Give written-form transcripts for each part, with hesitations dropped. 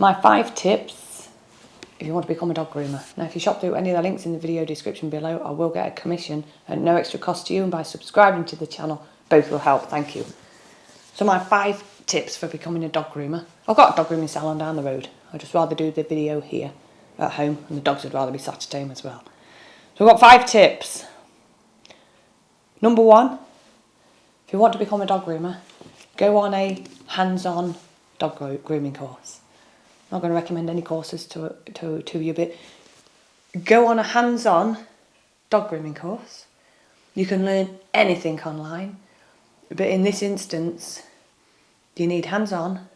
My 5 tips if you want to become a dog groomer. Now, if you shop through any of the links in the video description below, I will get a commission at no extra cost to you, and by subscribing to the channel, both will help. Thank you. So my 5 tips for becoming a dog groomer. I've got a dog grooming salon down the road. I'd just rather do the video here at home, and the dogs would rather be sat at home as well. So I've got 5 tips. Number 1, if you want to become a dog groomer, go on a hands-on dog grooming course. I'm not going to recommend any courses to you, but go on a hands-on dog grooming course. You can learn anything online, but in this instance, you need hands-on,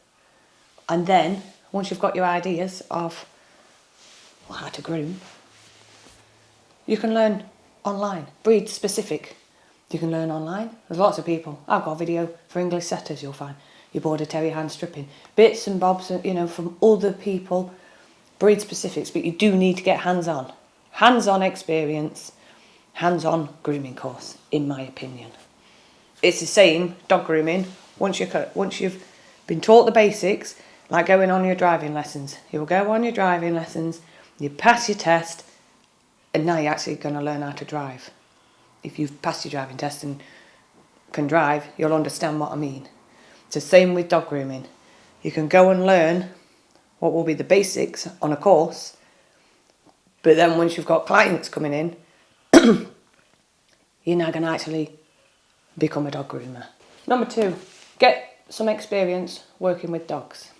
and then once you've got your ideas of how to groom, you can learn online, breed specific. You can learn online. There's lots of people. I've got a video for English setters, you'll find. Your border terrier hand stripping. Bits and bobs, from other people, breed specifics, but you do need to get hands-on. Hands-on experience, hands-on grooming course, in my opinion. It's the same, dog grooming, once you've been taught the basics, like going on your driving lessons. You'll go on your driving lessons, you pass your test, and now you're actually going to learn how to drive. If you've passed your driving test and can drive, you'll understand what I mean. It's the same with dog grooming. You can go and learn what will be the basics on a course, but then once you've got clients coming in, you're now going to actually become a dog groomer. Number 2, get some experience working with dogs,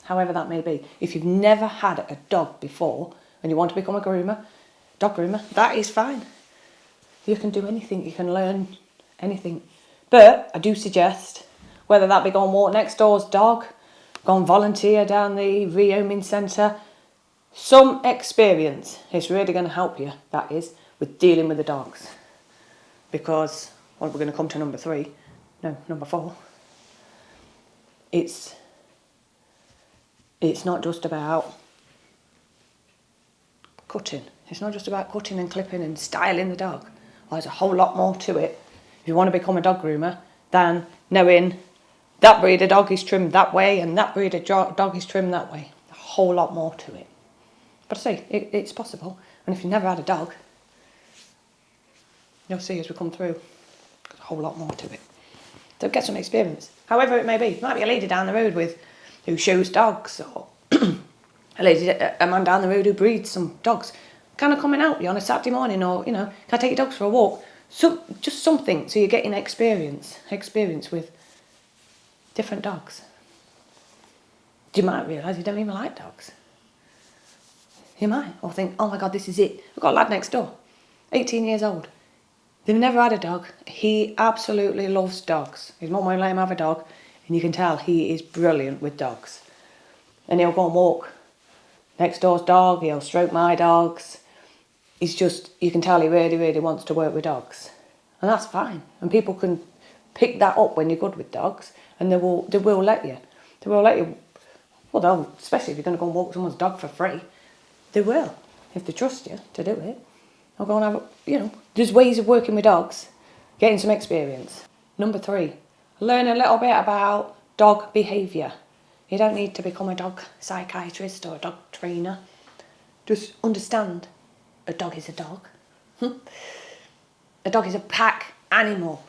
however that may be. If you've never had a dog before and you want to become a dog groomer, that is fine. You can do anything, you can learn anything. But I do suggest, whether that be go and walk next door's dog, go and volunteer down the rehoming centre, some experience is really going to help you, that is, with dealing with the dogs. Because, well, we're going to come to number 4. It's not just about cutting. It's not just about cutting and clipping and styling the dog. There's a whole lot more to it, if you want to become a dog groomer, than knowing that breed of dog is trimmed that way and that breed of dog is trimmed that way. A whole lot more to it. But I say, it's possible. And if you've never had a dog, you'll see as we come through, there's a whole lot more to it. So get some experience. However it may be. It might be a lady down the road who shows dogs, or a man down the road who breeds some dogs. Can I come and help you on a Saturday morning, or, can I take your dogs for a walk? Just something, so you're getting experience with different dogs. You might realise you don't even like dogs. You might, or think, oh my God, this is it. I've got a lad next door, 18 years old. They've never had a dog. He absolutely loves dogs. His mum won't let him have a dog, and you can tell he is brilliant with dogs. And he'll go and walk next door's dog, he'll stroke my dogs. You can tell he really, really wants to work with dogs. And that's fine. And people can pick that up when you're good with dogs, and they will let you. They will let you, especially if you're going to go and walk someone's dog for free. They will, if they trust you to do it. I'll go and have, there's ways of working with dogs, getting some experience. Number 3, learn a little bit about dog behaviour. You don't need to become a dog psychiatrist or a dog trainer. Just understand a dog is a dog. A dog is a pack animal.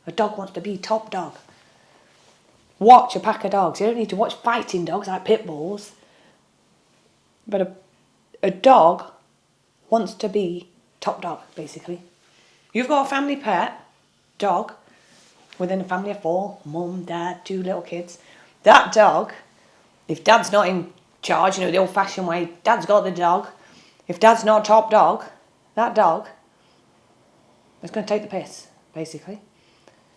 A dog wants to be top dog. Watch a pack of dogs. You don't need to watch fighting dogs like pit bulls. But a dog wants to be top dog, basically. You've got a family pet, dog, within a family of 4, mum, dad, 2 little kids. That dog, if dad's not in charge, the old-fashioned way, dad's got the dog. If dad's not top dog, that dog is going to take the piss, basically.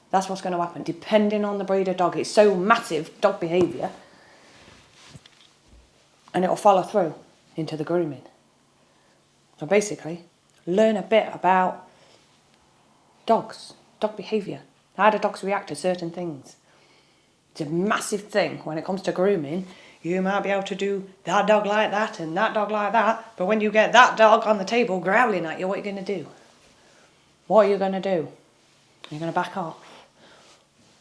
That's what's going to happen, depending on the breed of dog. It's so massive, dog behaviour, and it'll follow through into the grooming. So basically, learn a bit about dogs, dog behaviour. How do dogs react to certain things? It's a massive thing when it comes to grooming. You might be able to do that dog like that and that dog like that, but when you get that dog on the table growling at you, what are you going to do? What are you going to do? You're going to back off.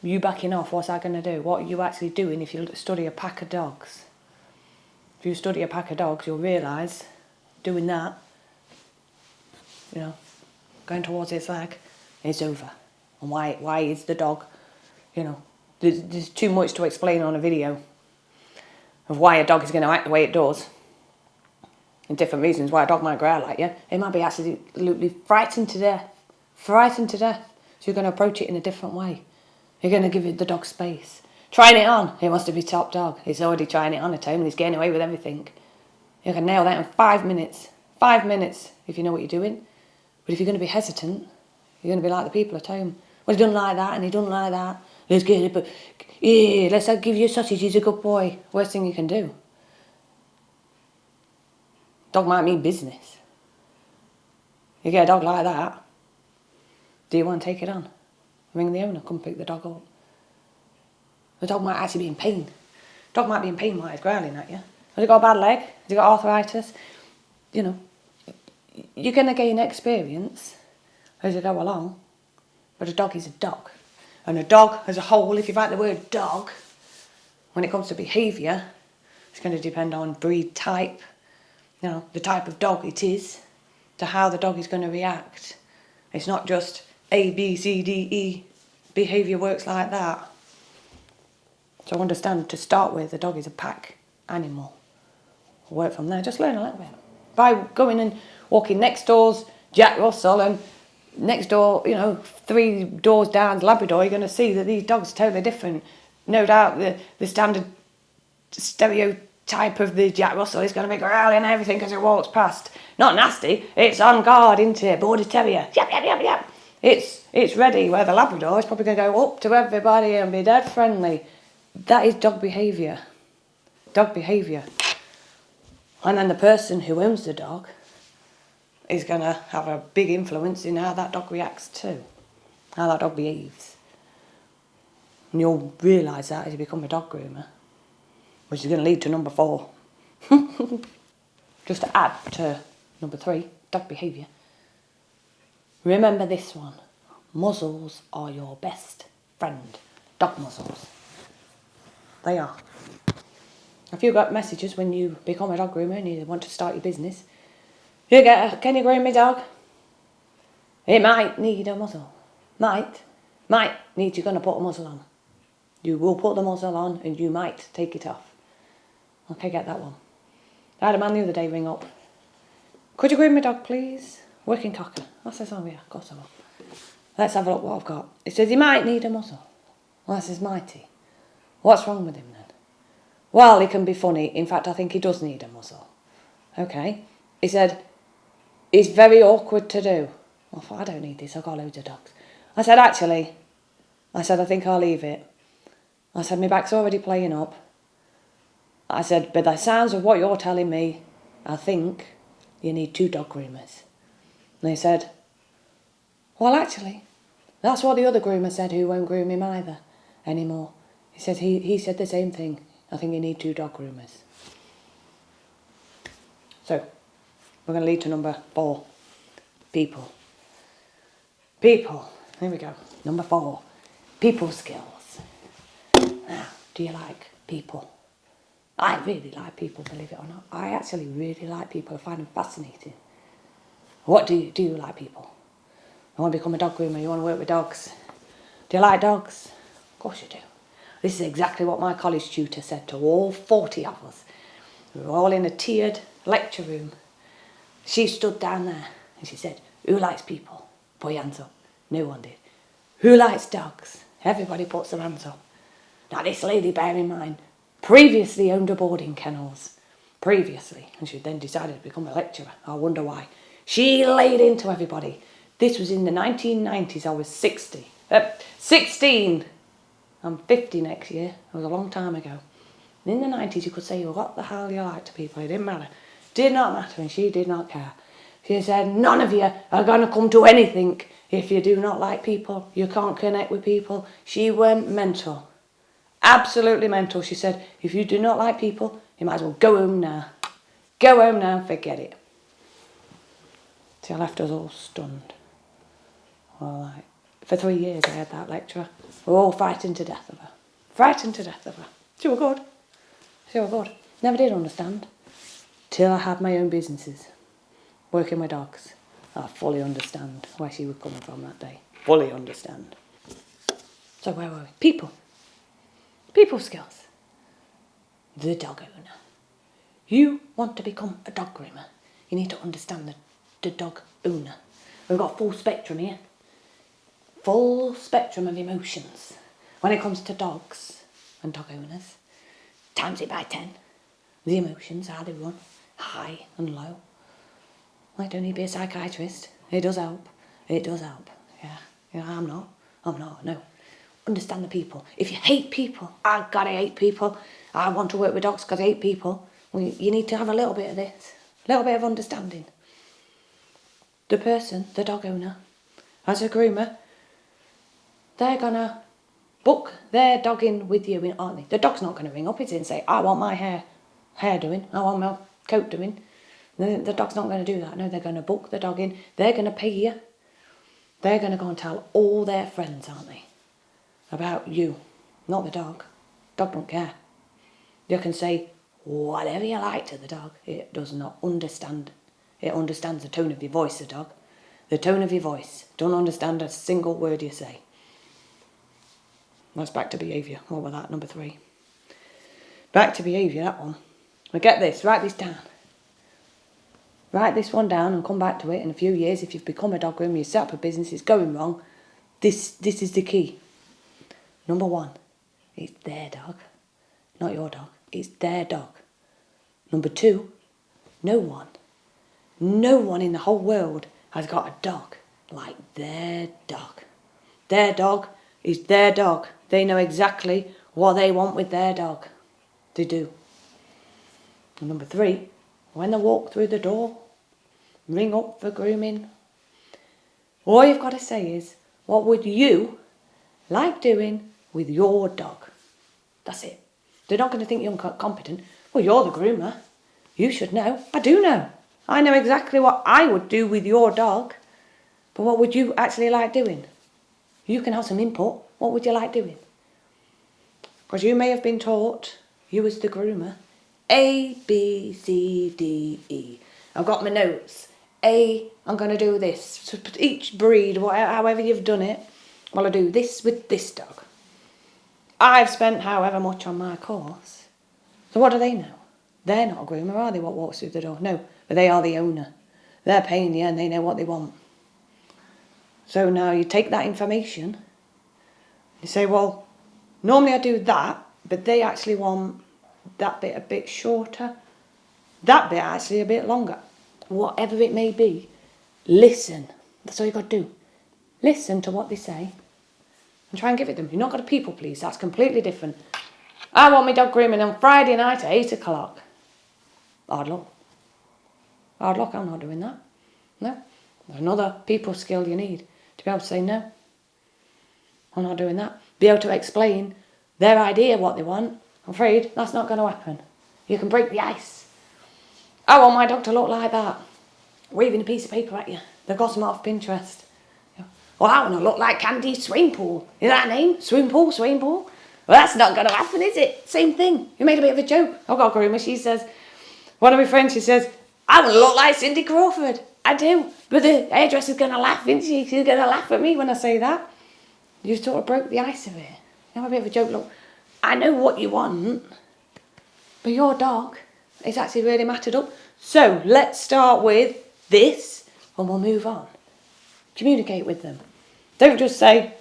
You backing off, what's that going to do? What are you actually doing if you study a pack of dogs? If you study a pack of dogs, you'll realise doing that, you know, going towards its leg, is over. And why is the dog, you know, there's too much to explain on a video of why a dog is going to act the way it does. And different reasons why a dog might growl at you. It might be absolutely frightened to death. Frightened to death. So you're going to approach it in a different way. You're going to give the dog space. Trying it on. It wants to be top dog. He's already trying it on at home and he's getting away with everything. You can nail that in 5 minutes. 5 minutes if you know what you're doing. But if you're going to be hesitant, you're going to be like the people at home. Well, he doesn't like that and he doesn't like that. Let's get it, but yeah, let's give you a sausage. He's a good boy. Worst thing you can do. Dog might mean business. You get a dog like that, do you want to take it on? Ring the owner, come pick the dog up. The dog might actually be in pain. Dog might be in pain while he's growling at you. Has he got a bad leg? Has he got arthritis? You know, you're going to gain experience as you go along, but a dog is a dog. And a dog as a whole, if you write the word dog, when it comes to behaviour, it's going to depend on breed type, you know, the type of dog it is, to how the dog is going to react. It's not just A, B, C, D, E. Behaviour works like that. So understand, to start with, the dog is a pack animal. Work from there, just learn a little bit. By going and walking next door's Jack Russell and next door, you know, 3 doors down Labrador, you're going to see that these dogs are totally different. No doubt the standard stereotype of the Jack Russell is going to be growling and everything as it walks past. Not nasty, it's on guard, isn't it? Border Terrier, yap, yap, yap, yap. It's ready, where the Labrador is probably going to go up to everybody and be dead friendly. That is dog behaviour. Dog behaviour. And then the person who owns the dog is going to have a big influence in how that dog reacts too. How that dog behaves. And you'll realise that as you become a dog groomer. Which is going to lead to number 4. Just to add to number 3, dog behaviour. Remember this one. Muzzles are your best friend. Dog muzzles. They are. If you've got messages when you become a dog groomer and you want to start your business, you get a, can you groom my dog? It might need a muzzle. Might need you're going to put a muzzle on. You will put the muzzle on and you might take it off. Okay, get that one. I had a man the other day ring up. Could you groom my dog, please? Working cocker. I says, oh yeah, of course I will. Let's have a look what I've got. He says, he might need a muzzle. Well, I says, mighty. What's wrong with him then? Well, he can be funny. In fact, I think he does need a muzzle. Okay. He said, it's very awkward to do. I thought, I don't need this. I've got loads of dogs. I said, actually, I think I'll leave it. I said, my back's already playing up. I said, by the sounds of what you're telling me, I think you need 2 dog groomers. And he said, well, actually, that's what the other groomer said who won't groom him either anymore. He said, he said the same thing. I think you need 2 dog groomers. So, we're going to lead to number 4. People. People. Here we go. Number 4. People skills. Now, do you like people? I really like people, believe it or not. I actually really like people. I find them fascinating. What do you like people? You want to become a dog groomer? You want to work with dogs? Do you like dogs? Of course you do. This is exactly what my college tutor said to all 40 of us. We were all in a tiered lecture room. She stood down there and she said, who likes people? Put your hands up. No one did. Who likes dogs? Everybody puts their hands up. Now this lady, bear in mind, previously owned a boarding kennels. Previously. And she then decided to become a lecturer. I wonder why. She laid into everybody. This was in the 1990s. I was 16. I'm 50 next year. It was a long time ago. And in the 90s, you could say what the hell you like to people. It didn't matter. Did not matter, and she did not care. She said, none of you are going to come to anything if you do not like people. You can't connect with people. She went mental. Absolutely mental. She said, if you do not like people, you might as well go home now. Go home now and forget it. She left us all stunned. Well, for 3 years I had that lecturer. We were all frightened to death of her. Frightened to death of her. She was good. She was good. Never did understand. Till I had my own businesses, working with dogs. I fully understand where she was coming from that day. Fully understand. So where were we? People. People skills. The dog owner. You want to become a dog groomer. You need to understand the dog owner. We've got full spectrum here. Full spectrum of emotions. When it comes to dogs and dog owners, times it by 10. The emotions, how they run, high and low. I don't need to be a psychiatrist. It does help. It does help. Yeah. I'm not. No. Understand the people. If you hate people, I gotta hate people. I want to work with dogs because I hate people. Well, you need to have a little bit of this. A little bit of understanding. The person, the dog owner, as a groomer, they're gonna book their dog in with you, aren't they? The dog's not gonna ring up and say, I want my hair doing. I want my coat doing. The dog's not going to do that. No, they're going to book the dog in. They're going to pay you. They're going to go and tell all their friends, aren't they? About you. Not the dog. Dog don't care. You can say whatever you like to the dog. It does not understand. It understands the tone of your voice, the dog. The tone of your voice. Don't understand a single word you say. That's back to behaviour. What was that? Number 3. Back to behaviour, that one. Now get this. Write this down. Write this one down and come back to it in a few years. If you've become a dog groomer, you set up a business, it's going wrong. This is the key. Number 1, it's their dog, not your dog. It's their dog. Number 2, no one in the whole world has got a dog like their dog. Their dog is their dog. They know exactly what they want with their dog. They do. And number 3, when they walk through the door, ring up for grooming. All you've got to say is, what would you like doing with your dog? That's it. They're not going to think you're incompetent. Well, you're the groomer. You should know. I do know. I know exactly what I would do with your dog. But what would you actually like doing? You can have some input. What would you like doing? Because you may have been taught, you as the groomer, A, B, C, D, E. I've got my notes. A, I'm going to do this. So each breed, however you've done it, well, I do this with this dog. I've spent however much on my course. So what do they know? They're not a groomer, are they, what walks through the door? No, but they are the owner. They're paying you and they know what they want. So now you take that information, you say, well, normally I do that, but they actually want that bit a bit shorter, that bit actually a bit longer. Whatever it may be, listen. That's all you've got to do. Listen to what they say and try and give it them. You're not going to people please. That's completely different. I want my dog grooming on Friday night at 8 o'clock. Hard luck. Hard luck, I'm not doing that. No. There's another people skill you need to be able to say no. I'm not doing that. Be able to explain their idea what they want. I'm afraid that's not going to happen. You can break the ice. I want my dog to look like that. Waving a piece of paper at you. They've got some off Pinterest. Well, I want to look like Candy Swimmingpool. Is that her name? Swimmingpool? Well, that's not going to happen, is it? Same thing. You made a bit of a joke. I've got a groomer. She says, one of my friends, she says, I want to look like Cindy Crawford. I do. But the hairdresser's going to laugh, isn't she? She's going to laugh at me when I say that. You sort of broke the ice of it. You have a bit of a joke. Look, I know what you want, but your dog is actually really mattered up. So let's start with this and we'll move on. Communicate with them. Don't just say,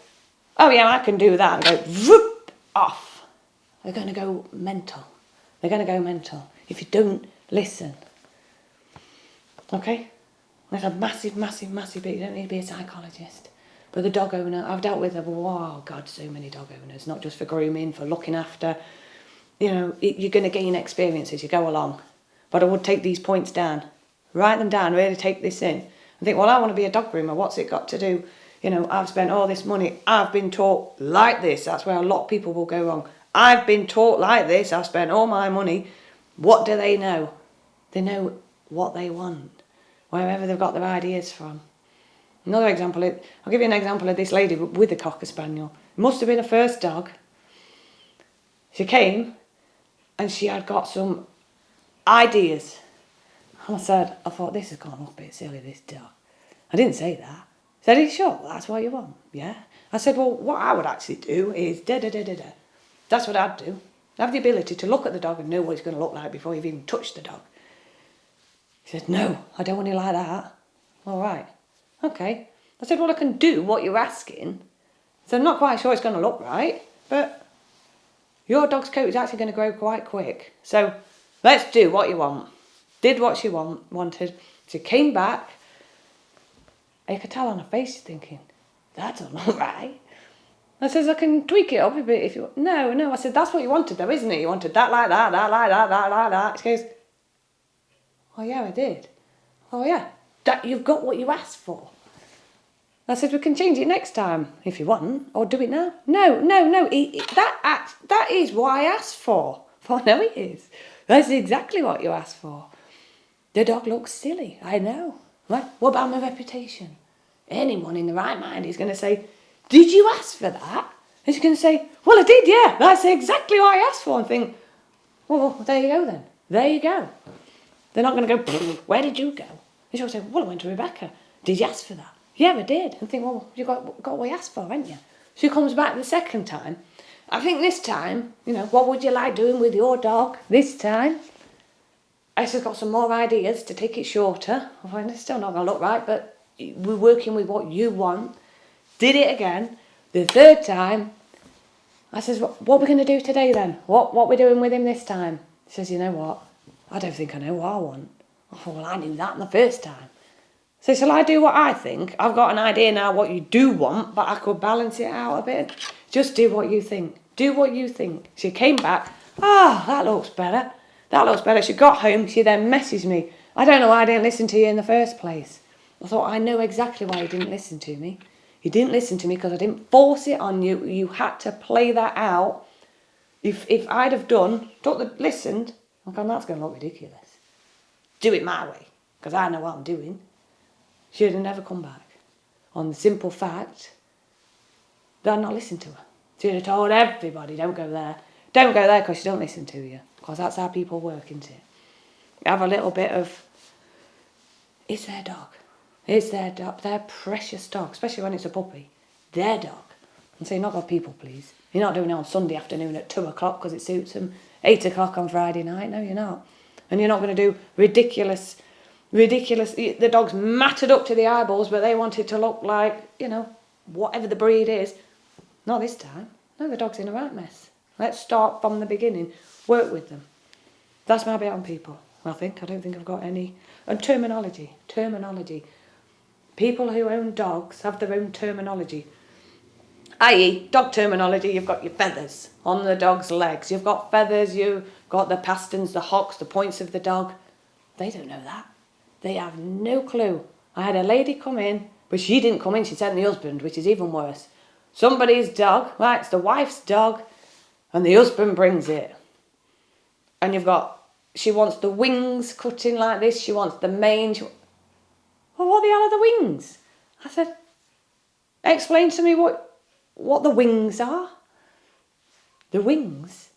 oh yeah, I can do that, and go whoop off. They're going to go mental. They're going to go mental if you don't listen. Okay? That's a massive, massive, massive bit. You don't need to be a psychologist. But the dog owner, I've dealt with, oh God, so many dog owners, not just for grooming, for looking after. You know, you're going to gain experience as you go along. But I would take these points down. Write them down, really take this in. And think, well, I want to be a dog groomer. What's it got to do? You know, I've spent all this money. I've been taught like this. That's where a lot of people will go wrong. I've been taught like this. I've spent all my money. What do they know? They know what they want, wherever they've got their ideas from. Another example, I'll give you an example of this lady with a Cocker Spaniel. It must have been her first dog. She came and she had got some ideas. And I thought, this has gone a bit silly, this dog. I didn't say that. I said, are you sure that's what you want? Yeah. I said, well, what I would actually do is da-da-da-da-da. That's what I'd do. Have the ability to look at the dog and know what he's going to look like before you've even touched the dog. He said, no, I don't want you like that. All right. Okay. I said, well, I can do what you're asking. So I'm not quite sure it's going to look right, but your dog's coat is actually going to grow quite quick. So let's do what you want. Did what she wanted. She came back. You could tell on her face she's thinking, that doesn't look right. I says, I can tweak it up a bit if you want. No. I said, that's what you wanted though, isn't it? You wanted that like that, that like that, that like that. She goes, oh yeah, I did. Oh yeah, that you've got what you asked for. I said, we can change it next time if you want, or do it now. No. That is what I asked for. Oh, no, it is. That's exactly what you asked for. The dog looks silly, I know. Right? What about my reputation? Anyone in the right mind is going to say, did you ask for that? And she's going to say, well, I did, yeah. That's exactly what I asked for. And think, well, there you go then. There you go. They're not going to go, where did you go? And she'll say, well, I went to Rebecca. Did you ask for that? Yeah, I did. And think, well, you got what you asked for, haven't you? She comes back the second time. I think this time, what would you like doing with your dog this time? Esther's got some more ideas to take it shorter. I find it's still not going to look right, but we're working with what you want. Did it again. The third time, I says, what are we going to do today then? What we doing with him this time? She says, you know what? I don't think I know what I want. I thought, well, I knew that the first time. So shall I do what I think? I've got an idea now what you do want, but I could balance it out a bit. Just do what you think. Do what you think. She came back. That looks better. That looks better. She got home. She then messaged me. I don't know why I didn't listen to you in the first place. I thought, I know exactly why you didn't listen to me. You didn't listen to me because I didn't force it on you. You had to play that out. If I'd have listened, I'm going, that's going to look ridiculous. Do it my way, because I know what I'm doing. She'd have never come back. On the simple fact that I'd not listened to her. She'd have told everybody, don't go there. Don't go there because she don't listen to you. Because that's how people work, isn't it? Have a little bit of, it's their dog. It's their dog, their precious dog, especially when it's a puppy. Their dog. And so you're not got people, please. You're not doing it on Sunday afternoon at 2 o'clock because it suits them. 8 o'clock on Friday night. No, you're not. And you're not going to do ridiculous. The dog's matted up to the eyeballs, but they want it to look like, whatever the breed is. Not this time. No, the dog's in a right mess. Let's start from the beginning. Work with them. That's my bit on people. I don't think I've got any. And terminology. People who own dogs have their own terminology. I.e., dog terminology, you've got your feathers on the dog's legs. You've got feathers, you've got the pasterns, the hocks, the points of the dog. They don't know that. They have no clue. I had a lady come in, but she didn't come in, she sent the husband, which is even worse. Somebody's dog, right, it's the wife's dog, and the husband brings it. And she wants the wings cut in like this, she wants the mane. Well, what the hell are the wings? I said, explain to me what the wings are. The wings?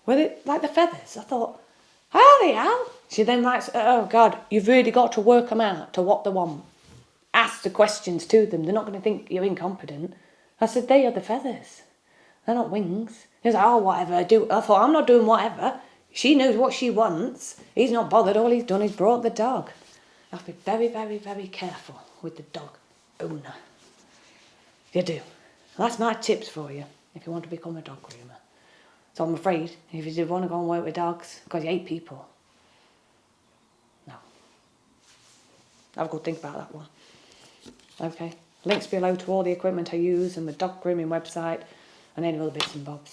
Were they like the feathers? I thought, how the hell? She then writes, oh God, you've really got to work them out to what they want. Ask the questions to them. They're not going to think you're incompetent. I said, they are the feathers. They're not wings. He was like, oh, whatever I do. I thought, I'm not doing whatever. She knows what she wants. He's not bothered. All he's done is brought the dog. You have to be very, very, very careful with the dog owner. You do. That's my tips for you if you want to become a dog groomer. So I'm afraid if you do want to go and work with dogs because you hate people, no. Have a good think about that one. Okay. Links below to all the equipment I use and the dog grooming website and any other bits and bobs.